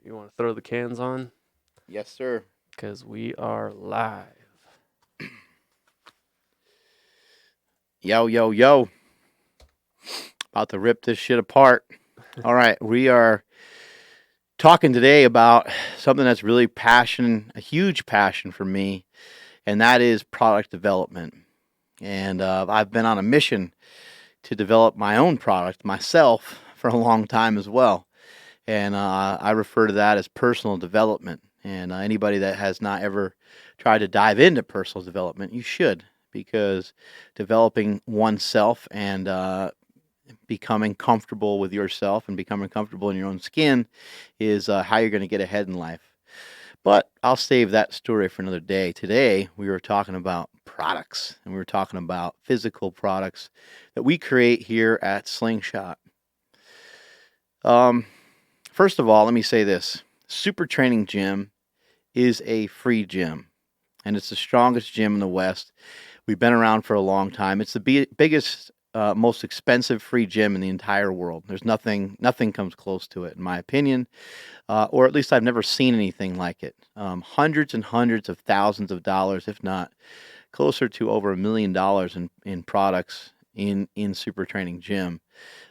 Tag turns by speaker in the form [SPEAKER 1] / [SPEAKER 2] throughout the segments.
[SPEAKER 1] You want to throw the cans on?
[SPEAKER 2] Yes, sir.
[SPEAKER 1] Because we are live.
[SPEAKER 2] Yo, yo, yo. About to rip this shit apart. All right, we are talking today about something that's really a huge passion for me, and that is product development. And I've been on a mission to develop my own product myself for a long time as well. And I refer to that as personal development. And anybody that has not ever tried to dive into personal development, you should, because developing oneself and becoming comfortable with yourself and becoming comfortable in your own skin is how you're going to get ahead in life. But I'll save that story for another day. Today, we were talking about products, and we were talking about physical products that we create here at Slingshot. Um, First of all, let me say this: Super Training Gym is a free gym, and it's the strongest gym in the West. We've been around for a long time. It's the biggest, most expensive free gym in the entire world. There's nothing comes close to it, in my opinion, or at least I've never seen anything like it. Hundreds and hundreds of thousands of dollars, if not closer to over $1 million in products in Super Training Gym.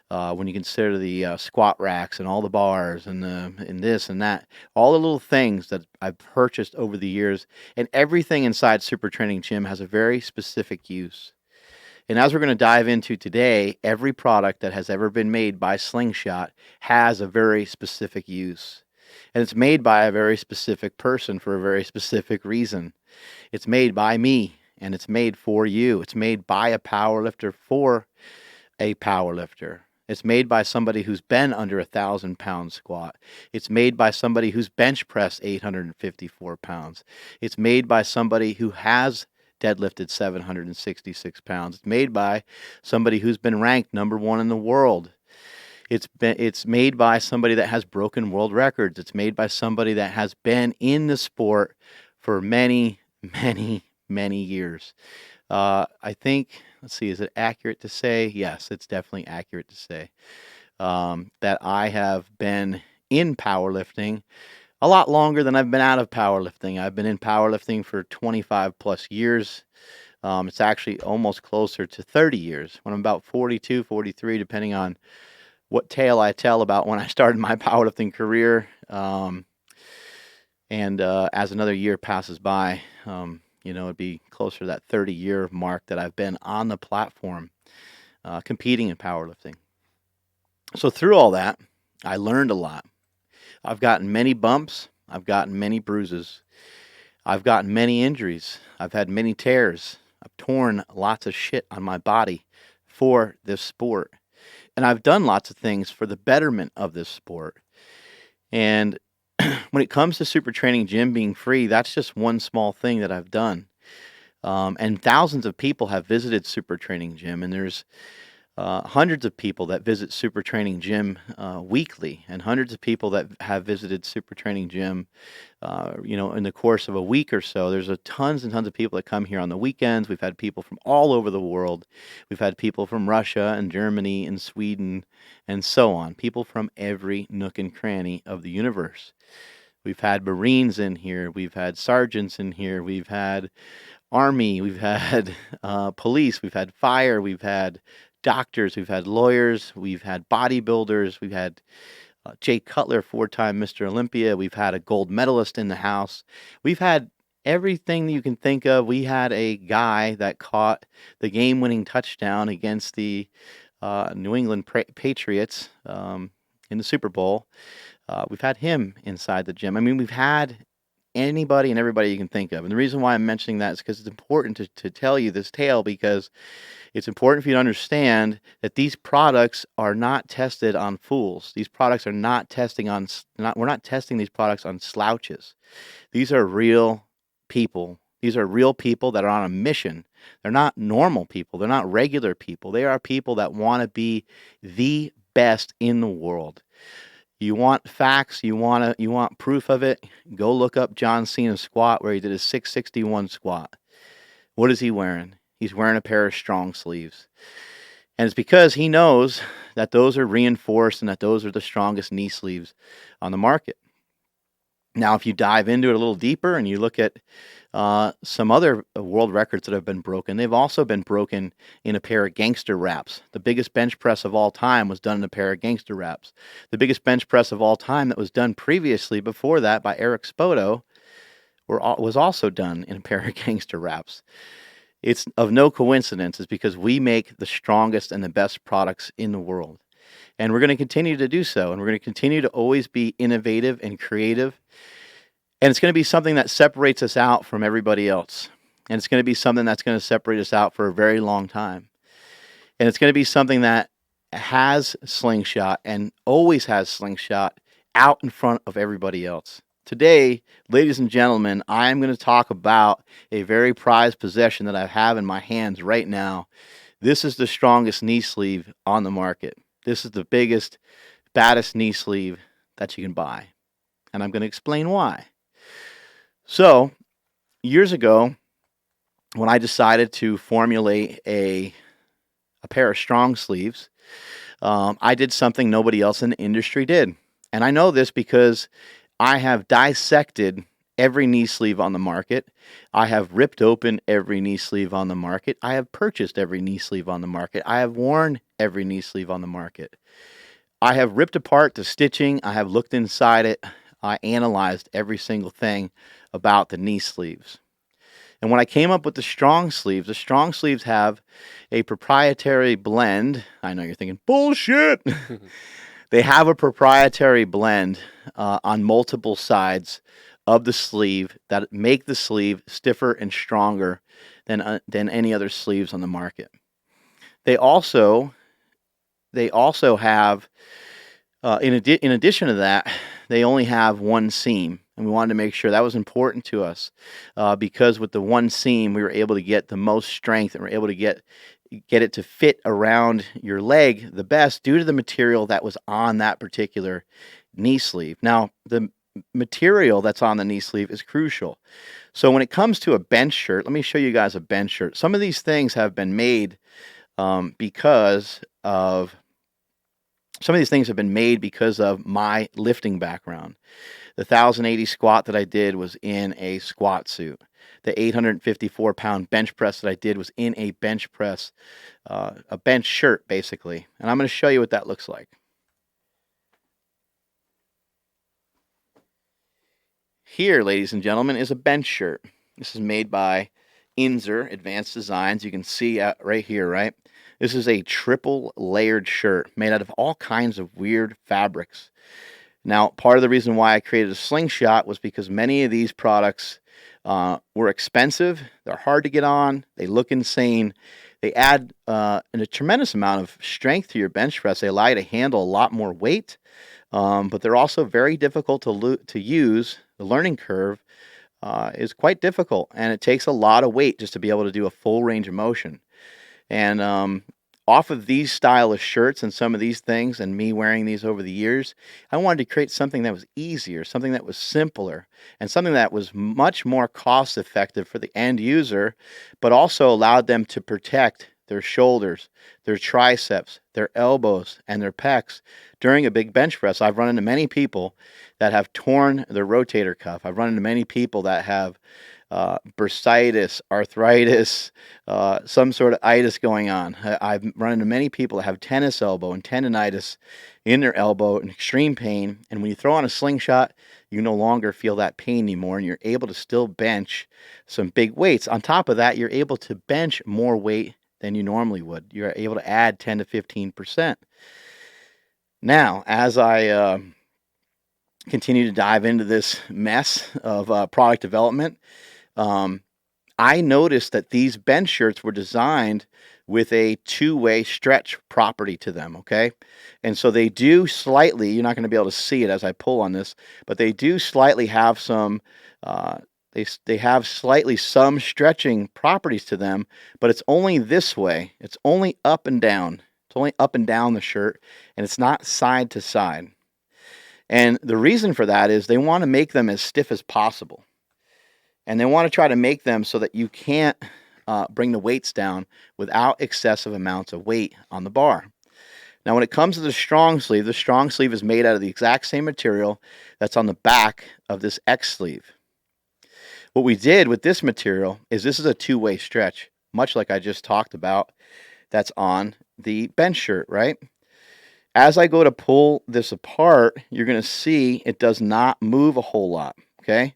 [SPEAKER 2] When you consider the squat racks and all the bars and this and that, all the little things that I've purchased over the years, and everything inside Super Training Gym has a very specific use. And as we're going to dive into today, every product that has ever been made by Slingshot has a very specific use. And it's made by a very specific person for a very specific reason. It's made by me, and it's made for you. It's made by a powerlifter for a powerlifter. It's made by somebody who's been under 1,000 pound squat. It's made by somebody who's bench pressed 854 pounds. It's made by somebody who has deadlifted 766 pounds. It's made by somebody who's been ranked #1 in the world. It's made by somebody that has broken world records. It's made by somebody that has been in the sport for many, many years. I think, let's see, is it accurate to say? Yes, it's definitely accurate to say that I have been in powerlifting a lot longer than I've been out of powerlifting. I've been in powerlifting for 25 plus years. It's actually almost closer to 30 years when I'm about 42, 43, depending on what tale I tell about when I started my powerlifting career. And as another year passes by, it'd be closer to that 30-year mark that I've been on the platform competing in powerlifting. So through all that, I learned a lot. I've gotten many bumps. I've gotten many bruises. I've gotten many injuries. I've had many tears. I've torn lots of shit on my body for this sport. And I've done lots of things for the betterment of this sport. And when it comes to Super Training Gym being free, that's just one small thing that I've done. And thousands of people have visited Super Training Gym, and there's hundreds of people that visit Super Training Gym weekly, and hundreds of people that have visited Super Training Gym, in the course of a week or so. There's tons and tons of people that come here on the weekends. We've had people from all over the world. We've had people from Russia and Germany and Sweden and so on. People from every nook and cranny of the universe. We've had Marines in here. We've had sergeants in here. We've had Army. We've had police. We've had fire. We've had doctors. We've had lawyers. We've had bodybuilders. We've had Jay Cutler, 4-time Mr. Olympia. We've had a gold medalist in the house. We've had everything that you can think of. We had a guy that caught the game-winning touchdown against the New England Patriots in the Super Bowl. We've had him inside the gym. I mean, we've had anybody and everybody you can think of. And the reason why I'm mentioning that is because it's important to tell you this tale, because it's important for you to understand that these products are not tested on fools. These products are not we're not testing these products on slouches. These are real people. These are real people that are on a mission. They're not normal people. They're not regular people. They are people that want to be the best in the world. You want facts, you want proof of it, go look up John Cena's squat where he did a 661 squat. What is he wearing? He's wearing a pair of strong sleeves. And it's because he knows that those are reinforced and that those are the strongest knee sleeves on the market. Now, if you dive into it a little deeper and you look at some other world records that have been broken, they've also been broken in a pair of gangster wraps. The biggest bench press of all time was done in a pair of gangster wraps. The biggest bench press of all time that was done previously before that by Eric Spoto was also done in a pair of gangster wraps. It's of no coincidence. It's because we make the strongest and the best products in the world. And we're going to continue to do so. And we're going to continue to always be innovative and creative. And it's going to be something that separates us out from everybody else. And it's going to be something that's going to separate us out for a very long time. And it's going to be something that has Slingshot and always has Slingshot out in front of everybody else. Today, ladies and gentlemen, I am going to talk about a very prized possession that I have in my hands right now. This is the strongest knee sleeve on the market. This is the biggest, baddest knee sleeve that you can buy. And I'm going to explain why. So, years ago, when I decided to formulate a pair of strong sleeves, I did something nobody else in the industry did. And I know this because I have dissected every knee sleeve on the market. I have ripped open every knee sleeve on the market. I have purchased every knee sleeve on the market. I have worn every knee sleeve on the market. I have ripped apart the stitching. I have looked inside it. I analyzed every single thing about the knee sleeves. And when I came up with the strong sleeves have a proprietary blend. I know you're thinking, bullshit. They have a proprietary blend on multiple sides of the sleeve that make the sleeve stiffer and stronger than any other sleeves on the market. They also have, in addition to that, they only have one seam. And we wanted to make sure that was important to us because with the one seam, we were able to get the most strength and we're able to get it to fit around your leg the best due to the material that was on that particular knee sleeve. Now, the material that's on the knee sleeve is crucial. So when it comes to a bench shirt, let me show you guys a bench shirt. Some of these things have been made because of my lifting background. The 1,080 squat that I did was in a squat suit. The 854-pound bench press that I did was in a bench press, a bench shirt, basically. And I'm going to show you what that looks like. Here, ladies and gentlemen, is a bench shirt. This is made by Inzer Advanced Designs. You can see right here, right? This is a triple layered shirt made out of all kinds of weird fabrics. Now, part of the reason why I created a Slingshot was because many of these products were expensive. They're hard to get on. They look insane. They add a tremendous amount of strength to your bench press. They allow you to handle a lot more weight, but they're also very difficult to use. The learning curve is quite difficult, and it takes a lot of weight just to be able to do a full range of motion. And off of these style of shirts and some of these things and me wearing these over the years, I wanted to create something that was easier, something that was simpler, and something that was much more cost effective for the end user, but also allowed them to protect their shoulders, their triceps, their elbows, and their pecs during a big bench press. I've run into many people that have torn their rotator cuff. I've run into many people that have bursitis, arthritis, some sort of itis going on. I've run into many people that have tennis elbow and tendonitis in their elbow and extreme pain. And when you throw on a Slingshot, you no longer feel that pain anymore, and you're able to still bench some big weights. On top of that, you're able to bench more weight than you normally would. You're able to add 10 to 15%. Now, as I continue to dive into this mess of product development, I noticed that these bench shirts were designed with a two-way stretch property to them, okay? And so they do slightly, you're not going to be able to see it as I pull on this, but they do slightly have some, they have slightly some stretching properties to them, but it's only this way. It's only up and down. It's only up and down the shirt, and it's not side to side. And the reason for that is they want to make them as stiff as possible. And they want to try to make them so that you can't bring the weights down without excessive amounts of weight on the bar. Now, when it comes to the strong sleeve is made out of the exact same material that's on the back of this X sleeve. What we did with this material is this is a two-way stretch, much like I just talked about, that's on the bench shirt, right? As I go to pull this apart, you're going to see it does not move a whole lot, okay?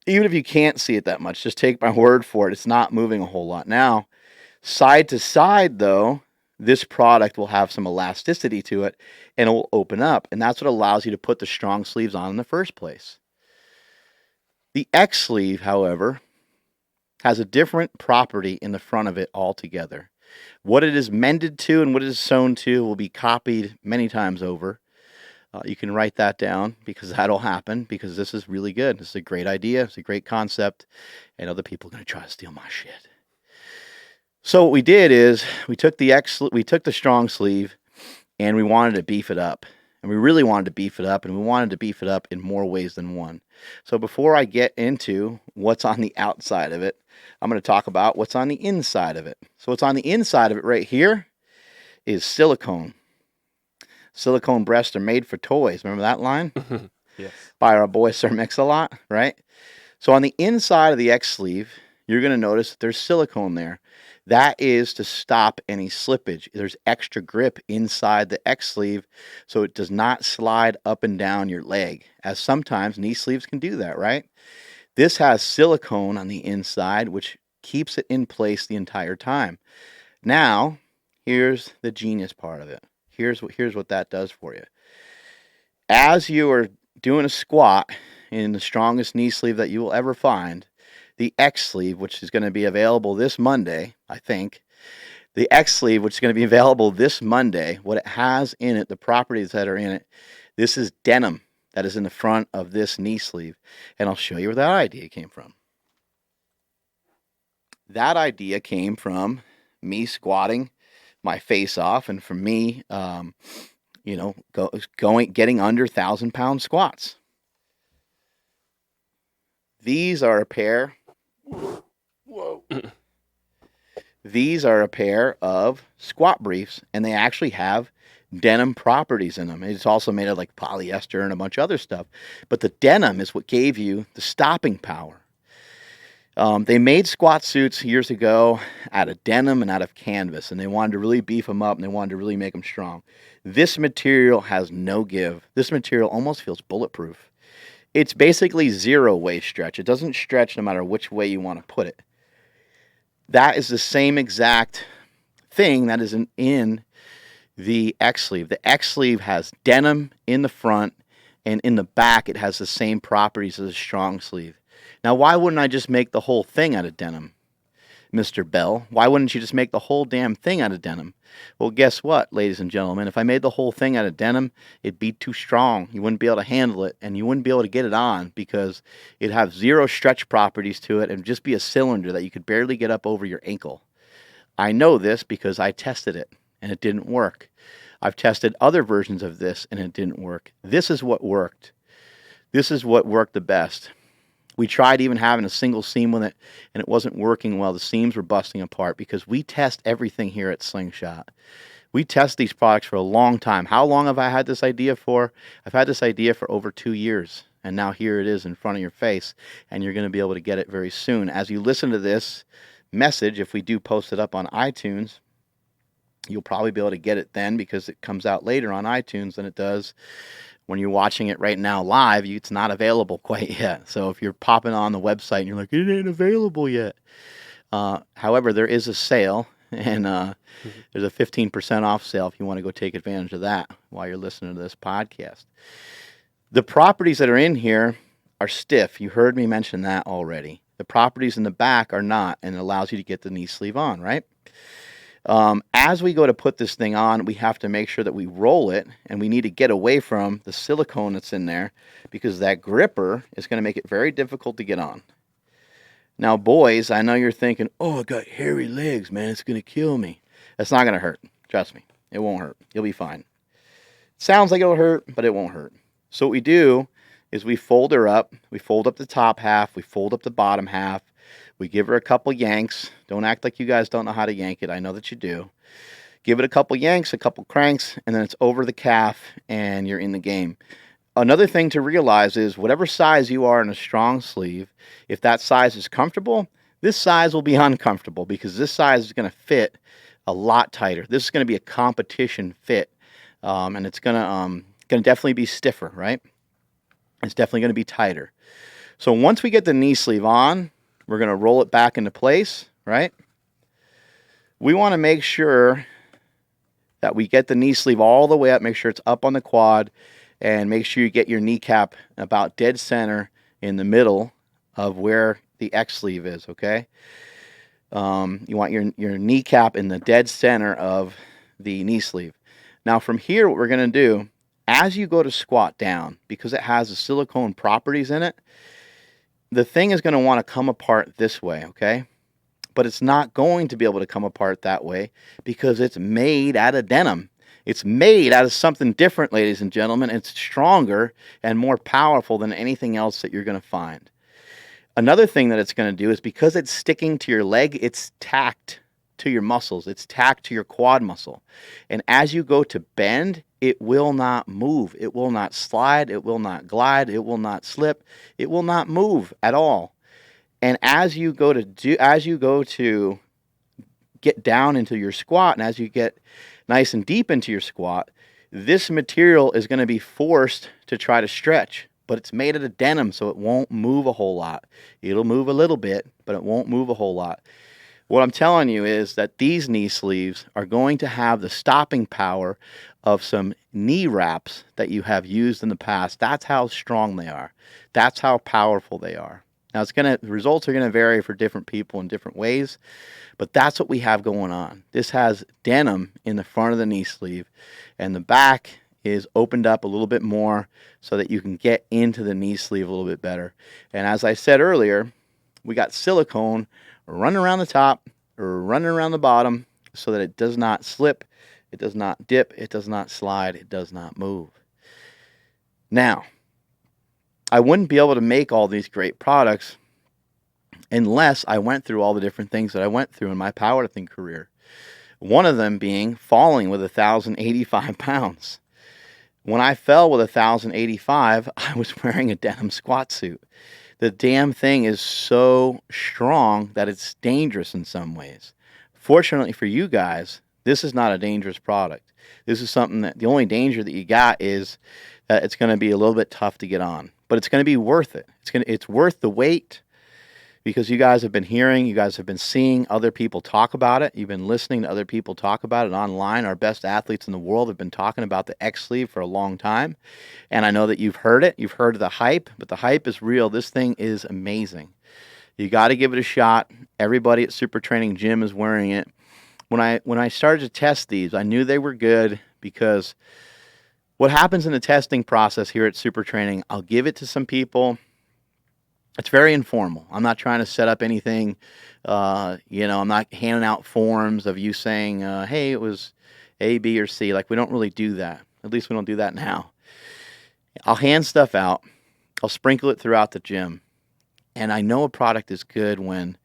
[SPEAKER 2] Even if you can't see it that much, just take my word for it. It's not moving a whole lot. Now, side to side, though, this product will have some elasticity to it, and it will open up, and that's what allows you to put the strong sleeves on in the first place. The X sleeve, however, has a different property in the front of it altogether. What it is mended to and what it is sewn to will be copied many times over. You can write that down because that'll happen, because this is really good. This is a great idea. It's a great concept, and other people are going to try to steal my shit. So what we did is we took the strong sleeve, and we wanted to beef it up. And we really wanted to beef it up, and we wanted to beef it up in more ways than one. So before I get into what's on the outside of it, I'm going to talk about what's on the inside of it. So what's on the inside of it right here is silicone. Silicone breasts are made for toys. Remember that line?
[SPEAKER 1] Yes.
[SPEAKER 2] By our boy Sir Mix-a-Lot, right? So on the inside of the X sleeve, you're going to notice that there's silicone there. That is to stop any slippage. There's extra grip inside the X sleeve so it does not slide up and down your leg, as sometimes knee sleeves can do that, right? This has silicone on the inside, which keeps it in place the entire time. Now, here's the genius part of it. Here's what that does for you. As you are doing a squat in the strongest knee sleeve that you will ever find, the X sleeve, which is going to be available this Monday, I think, the X sleeve, which is going to be available this Monday, what it has in it, the properties that are in it, this is denim that is in the front of this knee sleeve. And I'll show you where that idea came from. That idea came from me squatting my face off, and from me, getting under 1,000-pound squats. These are a pair. Whoa. These are a pair of squat briefs, and they actually have denim properties in them. It's also made of like polyester and a bunch of other stuff. But the denim is what gave you the stopping power. They made squat suits years ago out of denim and out of canvas, and they wanted to really beef them up, and they wanted to really make them strong. This material has no give. This material almost feels bulletproof. It's basically zero-way stretch. It doesn't stretch no matter which way you want to put it. That is the same exact thing that is in the X sleeve. The X sleeve has denim in the front, and in the back it has the same properties as a strong sleeve. Now, why wouldn't I just make the whole thing out of denim, Mr. Bell? Why wouldn't you just make the whole damn thing out of denim? Well, guess what, ladies and gentlemen? If I made the whole thing out of denim, it'd be too strong. You wouldn't be able to handle it, and you wouldn't be able to get it on because it'd have zero stretch properties to it and just be a cylinder that you could barely get up over your ankle. I know this because I tested it, and it didn't work. I've tested other versions of this, and it didn't work. This is what worked. This is what worked the best. We tried even having a single seam with it, and it wasn't working well. The seams were busting apart because we test everything here at Slingshot. We test these products for a long time. How long have I had this idea for? I've had this idea for over 2 years, and now here it is in front of your face, and you're going to be able to get it very soon. As you listen to this message, if we do post it up on iTunes, you'll probably be able to get it then because it comes out later on iTunes than it does when you're watching it right now live. It's not available quite yet. So if you're popping on the website and you're like, it ain't available yet. However, there is a sale, and there's a 15% off sale if you want to go take advantage of that while you're listening to this podcast. The properties that are in here are stiff. You heard me mention that already. The properties in the back are not, and it allows you to get the knee sleeve on, right? As we go to put this thing on, we have to make sure that we roll it, and we need to get away from the silicone that's in there because that gripper is going to make it very difficult to get on. Now, boys, I know you're thinking, oh, I got hairy legs, man. It's going to kill me. That's not going to hurt. Trust me. It won't hurt. You'll be fine. It sounds like it'll hurt, but it won't hurt. So what we do is we fold her up. We fold up the top half. We fold up the bottom half. We give her a couple yanks. Don't act like you guys don't know how to yank it. I know that you do. Give it a couple yanks, a couple cranks, and then it's over the calf and you're in the game. Another thing to realize is whatever size you are in a strong sleeve, if that size is comfortable, this size will be uncomfortable because this size is going to fit a lot tighter. This is going to be a competition fit, and it's going to definitely be stiffer, right? It's definitely going to be tighter. So once we get the knee sleeve on, we're going to roll it back into place, right? We want to make sure that we get the knee sleeve all the way up, make sure it's up on the quad, and make sure you get your kneecap about dead center in the middle of where the X sleeve is, okay? You want your kneecap in the dead center of the knee sleeve. Now from here, what we're going to do, as you go to squat down, because it has the silicone properties in it, the thing is going to want to come apart this way, okay? But it's not going to be able to come apart that way because it's made out of denim. It's made out of something different, ladies and gentlemen. It's stronger and more powerful than anything else that you're going to find. Another thing that it's going to do is because it's sticking to your leg, it's tacked to your muscles. It's tacked to your quad muscle. And as you go to bend, it will not move. It will not slide. It will not glide. It will not slip. It will not move at all. And as you go to get down into your squat, and as you get nice and deep into your squat, this material is going to be forced to try to stretch. But it's made out of denim, so it won't move a whole lot. It'll move a little bit, but it won't move a whole lot. What I'm telling you is that these knee sleeves are going to have the stopping power of some knee wraps that you have used in the past. That's how strong they are. That's how powerful they are. Now, the results are going to vary for different people in different ways, but that's what we have going on. This has denim in the front of the knee sleeve, and the back is opened up a little bit more so that you can get into the knee sleeve a little bit better. And as I said earlier, we got silicone running around the top or running around the bottom so that it does not slip, it does not dip, it does not slide, it does not move. Now, I wouldn't be able to make all these great products unless I went through all the different things that I went through in my powerlifting career. One of them being falling with 1,085 pounds. When I fell with 1,085, I was wearing a denim squat suit. The damn thing is so strong that it's dangerous in some ways. Fortunately for you guys, this is not a dangerous product. This is something that the only danger that you got is that it's going to be a little bit tough to get on. But it's going to be worth it. It's worth the wait because you guys have been hearing, you guys have been seeing other people talk about it. You've been listening to other people talk about it online. Our best athletes in the world have been talking about the X sleeve for a long time. And I know that you've heard it. You've heard the hype, but the hype is real. This thing is amazing. You got to give it a shot. Everybody at Super Training Gym is wearing it. When I started to test these, I knew they were good because what happens in the testing process here at Super Training, I'll give it to some people. It's very informal. I'm not trying to set up anything. I'm not handing out forms of you saying, hey, it was A, B, or C. Like, we don't really do that. At least we don't do that now. I'll hand stuff out. I'll sprinkle it throughout the gym. And I know a product is good when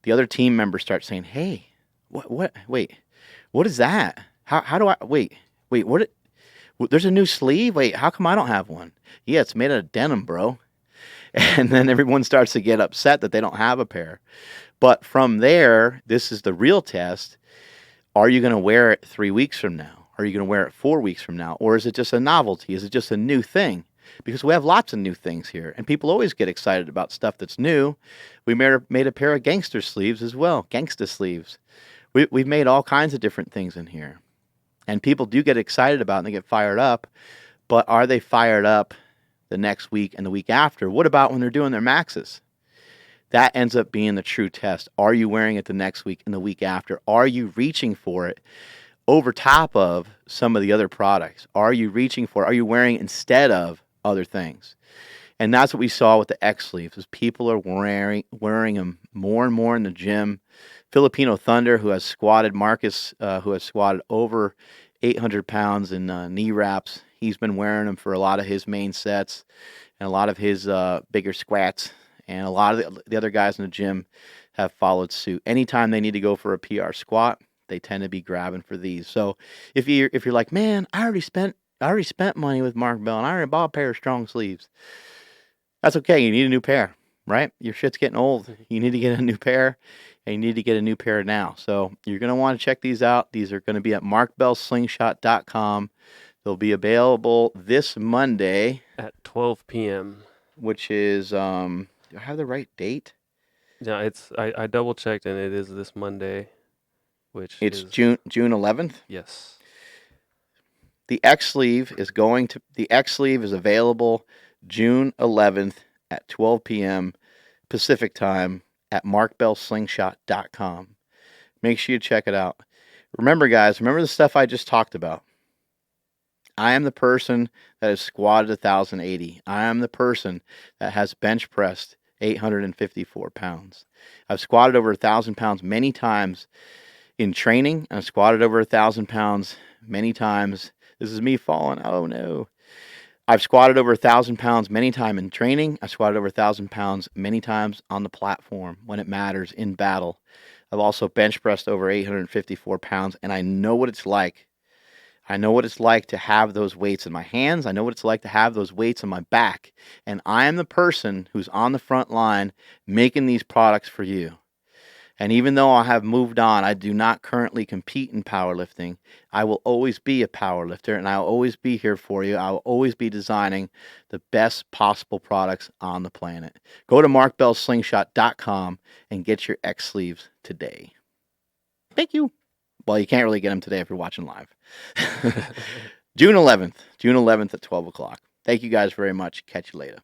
[SPEAKER 2] the other team members start saying, hey, wait, what is that? How do I, wait, what? There's a new sleeve? Wait, how come I don't have one? Yeah, it's made out of denim, bro. And then everyone starts to get upset that they don't have a pair. But from there, this is the real test. Are you going to wear it 3 weeks from now? Are you going to wear it 4 weeks from now? Or is it just a novelty? Is it just a new thing? Because we have lots of new things here. And people always get excited about stuff that's new. We made a pair of gangster sleeves as well. Gangsta sleeves. We've made all kinds of different things in here. And people do get excited about it and they get fired up. But are they fired up the next week and the week after? What about when they're doing their maxes? That ends up being the true test. Are you wearing it the next week and the week after? Are you reaching for it over top of some of the other products? Are you wearing it instead of other things? And that's what we saw with the X sleeves, is people are wearing them more and more in the gym. Filipino Thunder, who has squatted, Marcus, who has squatted over 800 pounds in knee wraps, he's been wearing them for a lot of his main sets and a lot of his bigger squats. And a lot of the other guys in the gym have followed suit. Anytime they need to go for a PR squat, they tend to be grabbing for these. So if you're like, man, I already spent money with Mark Bell and I already bought a pair of strong sleeves. That's okay. You need a new pair, right? Your shit's getting old. You need to get a new pair, and you need to get a new pair now. So you're going to want to check these out. These are going to be at markbellslingshot.com. They'll be available this Monday
[SPEAKER 1] At 12 p.m.
[SPEAKER 2] which is do I have the right date?
[SPEAKER 1] Yeah, I double checked and it is this Monday, which
[SPEAKER 2] It's
[SPEAKER 1] is
[SPEAKER 2] June 11th.
[SPEAKER 1] yes.
[SPEAKER 2] The X sleeve is available June 11th at 12 p.m. Pacific time at markbellslingshot.com. Make sure you check it out. Remember, guys, remember the stuff I just talked about. I am the person that has squatted 1,080. I am the person that has bench pressed 854 pounds. I've squatted over 1,000 pounds many times in training. I've squatted over 1,000 pounds many times. This is me falling. Oh no. I've squatted over 1,000 pounds many times in training. I've squatted over 1,000 pounds many times on the platform when it matters in battle. I've also bench pressed over 854 pounds, and I know what it's like. I know what it's like to have those weights in my hands. I know what it's like to have those weights on my back. And I am the person who's on the front line making these products for you. And even though I have moved on, I do not currently compete in powerlifting. I will always be a powerlifter, and I'll always be here for you. I will always be designing the best possible products on the planet. Go to markbellslingshot.com and get your X sleeves today. Thank you. Well, you can't really get them today if you're watching live. June 11th at 12 o'clock. Thank you guys very much. Catch you later.